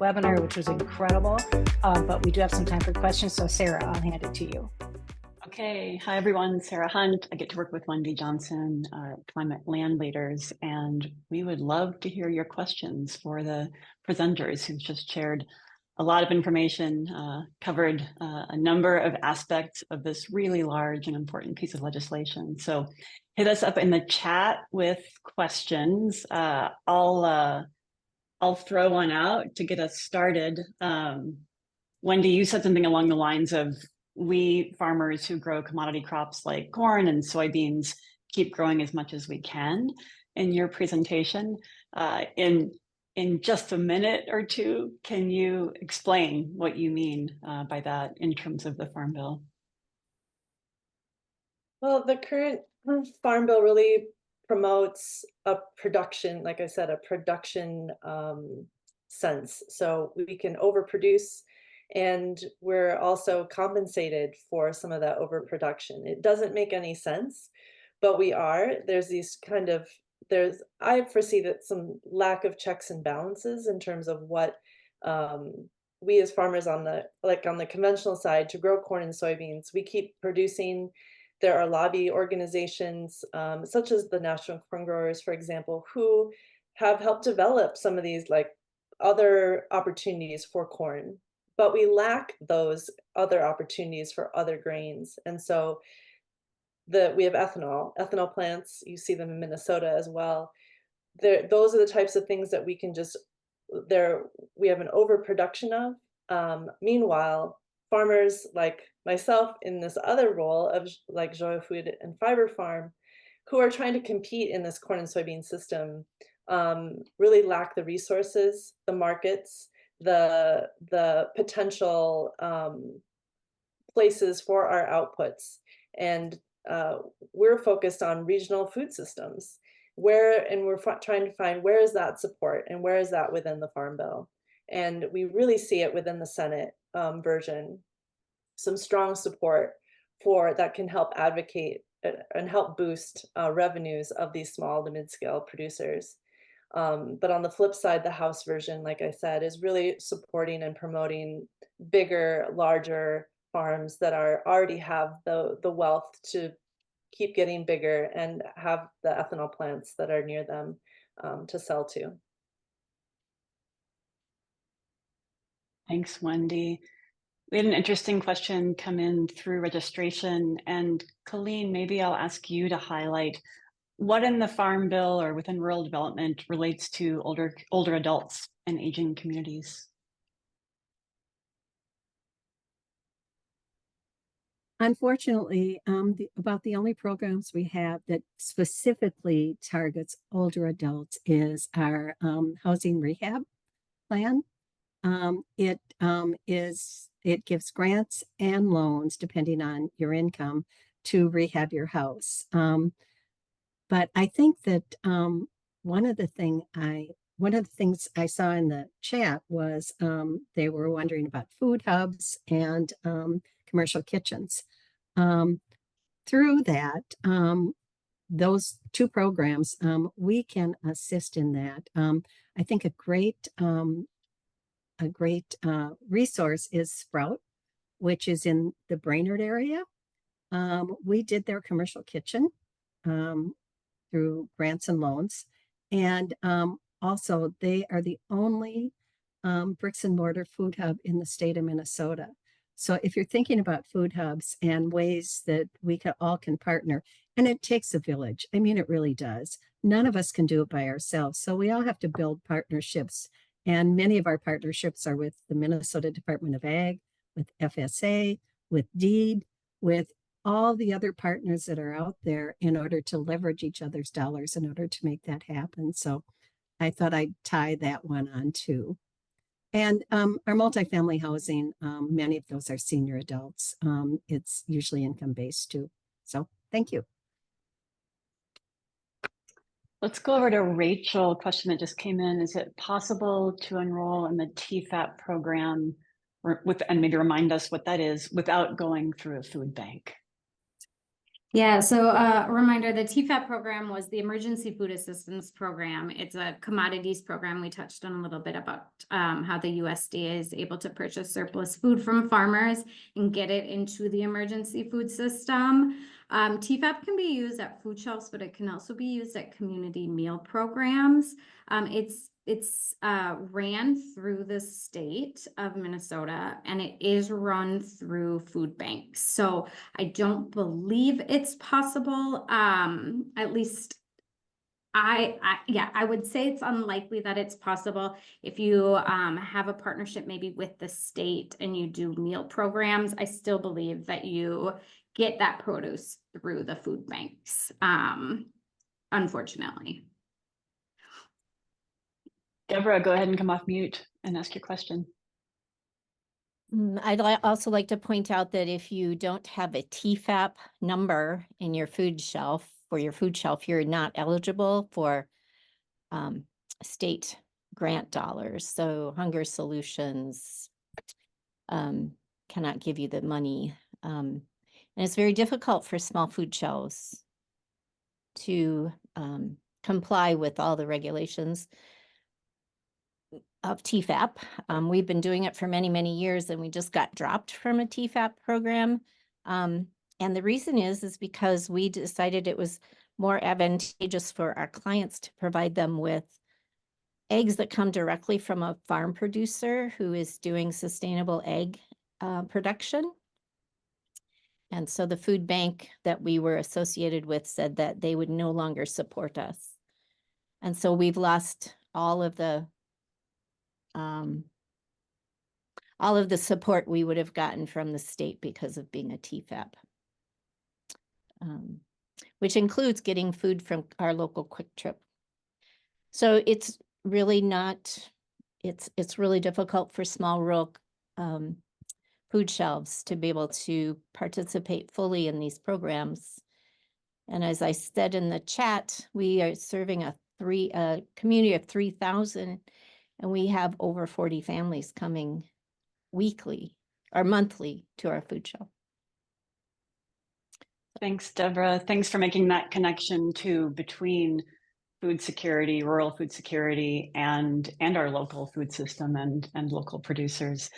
webinar, which was incredible. But we do have some time for questions. So Sarah, I'll hand it to you. Okay, hi everyone, Sarah Hunt. I get to work with Wendy Johnson, Climate Land Leaders, and we would love to hear your questions for the presenters who've just shared a lot of information, covered a number of aspects of this really large and important piece of legislation. So hit us up in the chat with questions. I'll throw one out to get us started. Wendy, you said something along the lines of, we farmers who grow commodity crops like corn and soybeans keep growing as much as we can in your presentation. In just a minute or two, can you explain what you mean by that in terms of the Farm Bill? Well, the current Farm Bill really promotes a production, like I said, a production sense. So we can overproduce, and we're also compensated for some of that overproduction. It doesn't make any sense, but we are. There's these kind of, I foresee that some lack of checks and balances in terms of what we as farmers on the conventional side to grow corn and soybeans, we keep producing. There are lobby organizations, such as the National Corn Growers, for example, who have helped develop some of these like other opportunities for corn, but we lack those other opportunities for other grains. And so we have ethanol plants, you see them in Minnesota as well. Those are the types of things that we can just, we have an overproduction of. Meanwhile, farmers like myself in this other role of like Joyo Food and Fiber Farm, who are trying to compete in this corn and soybean system, really lack the resources, the markets, the potential places for our outputs. And we're focused on regional food systems, we're trying to find where is that support and where is that within the Farm Bill. And we really see it within the Senate version, some strong support for that can help advocate and help boost revenues of these small to mid-scale producers. But on the flip side, the House version, like I said, is really supporting and promoting bigger, larger farms that already have the wealth to keep getting bigger and have the ethanol plants that are near them to sell to. Thanks, Wendy. We had an interesting question come in through registration, and Kalee, maybe I'll ask you to highlight what in the Farm Bill or within rural development relates to older adults and aging communities. Unfortunately, about the only programs we have that specifically targets older adults is our housing rehab plan. It gives grants and loans depending on your income to rehab your house. But I think that one of the things I saw in the chat was they were wondering about food hubs and commercial kitchens. Through that, those two programs, we can assist in that. I think a great resource is Sprout, which is in the Brainerd area. We did their commercial kitchen through grants and loans. And also they are the only bricks and mortar food hub in the state of Minnesota. So if you're thinking about food hubs and ways that we all can partner, and it takes a village, I mean, it really does. None of us can do it by ourselves. So we all have to build partnerships. And many of our partnerships are with the Minnesota Department of Ag, with FSA, with DEED, with all the other partners that are out there in order to leverage each other's dollars in order to make that happen. So I thought I'd tie that one on too. And our multifamily housing, many of those are senior adults. It's usually income-based too. So thank you. Let's go over to Rachel. Question that just came in. Is it possible to enroll in the TFAP program and maybe remind us what that is without going through a food bank? Yeah, so a reminder, the TFAP program was the Emergency Food Assistance Program. It's a commodities program. We touched on a little bit about how the USDA is able to purchase surplus food from farmers and get it into the emergency food system. TFAP can be used at food shelves, but it can also be used at community meal programs. It's ran through the state of Minnesota, and it is run through food banks. So I don't believe it's possible. At least I would say it's unlikely that it's possible if you have a partnership maybe with the state and you do meal programs. I still believe that you get that produce through the food banks, unfortunately. Deborah, go ahead and come off mute and ask your question. I'd also like to point out that if you don't have a TFAP number in your food shelf, you're not eligible for state grant dollars. So Hunger Solutions cannot give you the money. And it's very difficult for small food shelves to comply with all the regulations of TFAP. We've been doing it for many, many years, and we just got dropped from a TFAP program. And the reason is because we decided it was more advantageous for our clients to provide them with eggs that come directly from a farm producer who is doing sustainable egg production. And so the food bank that we were associated with said that they would no longer support us. And so we've lost all of the support we would have gotten from the state because of being a TFAP, which includes getting food from our local Quick Trip. So it's really it's really difficult for small rural food shelves to be able to participate fully in these programs. And as I said in the chat, we are serving a community of 3,000, and we have over 40 families coming weekly or monthly to our food shelf. Thanks, Deborah. Thanks for making that connection too between food security, rural food security, and our local food system and local producers.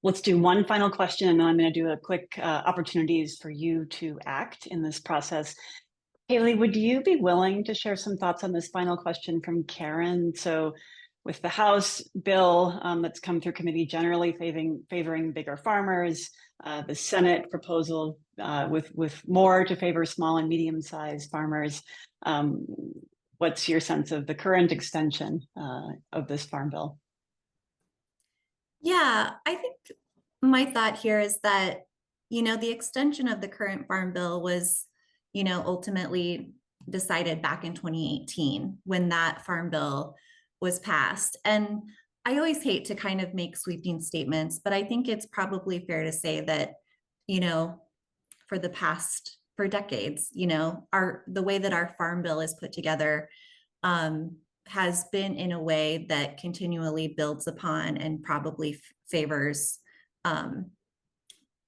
Let's do one final question, and then I'm going to do a quick opportunities for you to act in this process. Kalee, would you be willing to share some thoughts on this final question from Karen? So with the House bill that's come through committee generally favoring bigger farmers, the Senate proposal with more to favor small and medium-sized farmers, what's your sense of the current extension of this farm bill? Yeah, I think my thought here is that, the extension of the current farm bill was, ultimately decided back in 2018 when that farm bill was passed. And I always hate to kind of make sweeping statements, but I think it's probably fair to say that, for decades, the way that our farm bill is put together has been in a way that continually builds upon and probably favors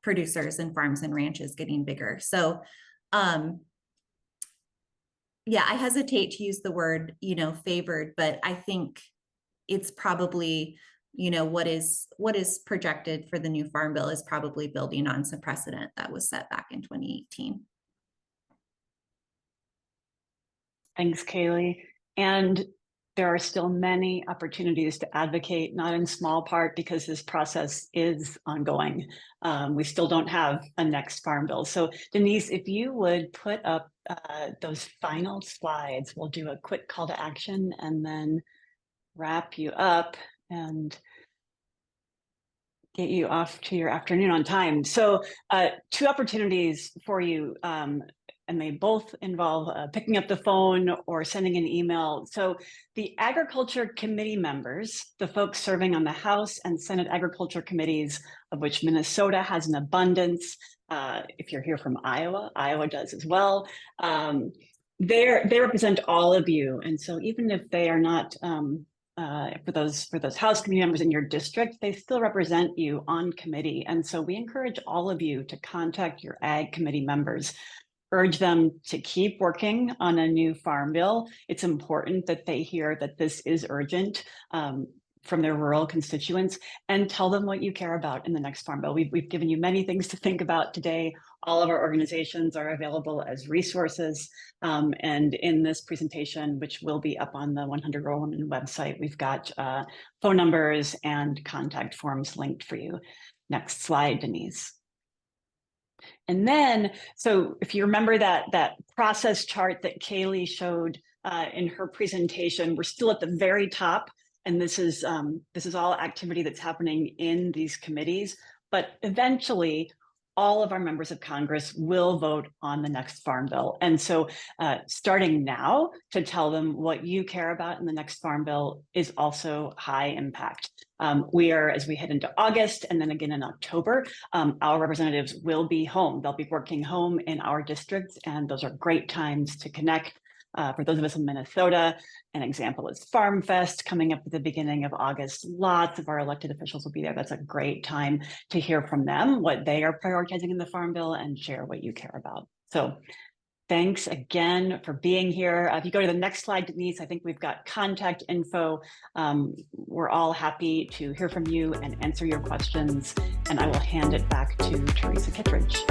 producers and farms and ranches getting bigger. So yeah, I hesitate to use the word, favored, but I think it's probably, what is projected for the new farm bill is probably building on some precedent that was set back in 2018. Thanks, Kalee. And there are still many opportunities to advocate, not in small part because this process is ongoing. We still don't have a next farm bill. So Denise, if you would put up those final slides, we'll do a quick call to action and then wrap you up and get you off to your afternoon on time. So 2 opportunities for you, and they both involve picking up the phone or sending an email. So the Agriculture Committee members, the folks serving on the House and Senate Agriculture Committees, of which Minnesota has an abundance. If you're here from Iowa, Iowa does as well. They represent all of you. And so even if they are not for those House committee members in your district, they still represent you on committee. And so we encourage all of you to contact your Ag committee members, urge them to keep working on a new farm bill. It's important that they hear that this is urgent from their rural constituents, and tell them what you care about in the next farm bill. We've given you many things to think about today. All of our organizations are available as resources. And in this presentation, which will be up on the 100 Rural Women website, we've got phone numbers and contact forms linked for you. Next slide, Denise. And then, so if you remember that process chart that Kalee showed in her presentation, we're still at the very top. And this is all activity that's happening in these committees, but eventually all of our members of Congress will vote on the next farm bill. And so starting now to tell them what you care about in the next farm bill is also high impact. We are, as we head into August and then again in October, our representatives will be home. They'll be working home in our districts, and those are great times to connect. For those of us in Minnesota, an example is Farm Fest coming up at the beginning of August. Lots of our elected officials will be there. That's a great time to hear from them what they are prioritizing in the Farm Bill and share what you care about. So thanks again for being here. If you go to the next slide, Denise, I think we've got contact info. We're all happy to hear from you and answer your questions. And I will hand it back to Teresa Kittredge.